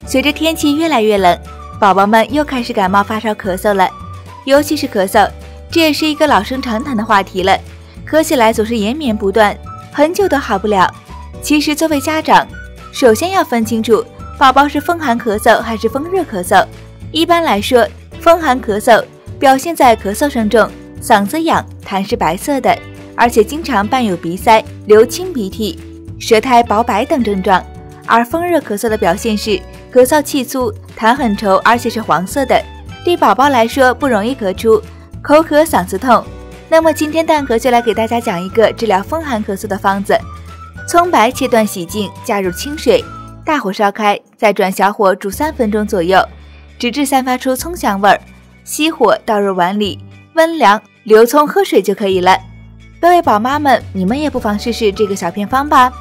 随着天气越来越冷，宝宝们又开始感冒、发烧、咳嗽了。尤其是咳嗽，这也是一个老生常谈的话题了。咳起来总是延绵不断，很久都好不了。其实作为家长，首先要分清楚宝宝是风寒咳嗽还是风热咳嗽。一般来说，风寒咳嗽表现在咳嗽声重、嗓子痒、痰是白色的，而且经常伴有鼻塞、流清鼻涕、舌苔薄白等症状。而风热咳嗽的表现是咳嗽气粗，痰很稠，而且是黄色的，对宝宝来说不容易咳出，口渴嗓子痛。那么今天蛋壳就来给大家讲一个治疗风寒咳嗽的方子。葱白切断洗净，加入清水，大火烧开，再转小火煮3分钟左右，直至散发出葱香味儿，熄火倒入碗里，温凉，留葱喝水就可以了。各位宝妈们，你们也不妨试试这个小偏方吧。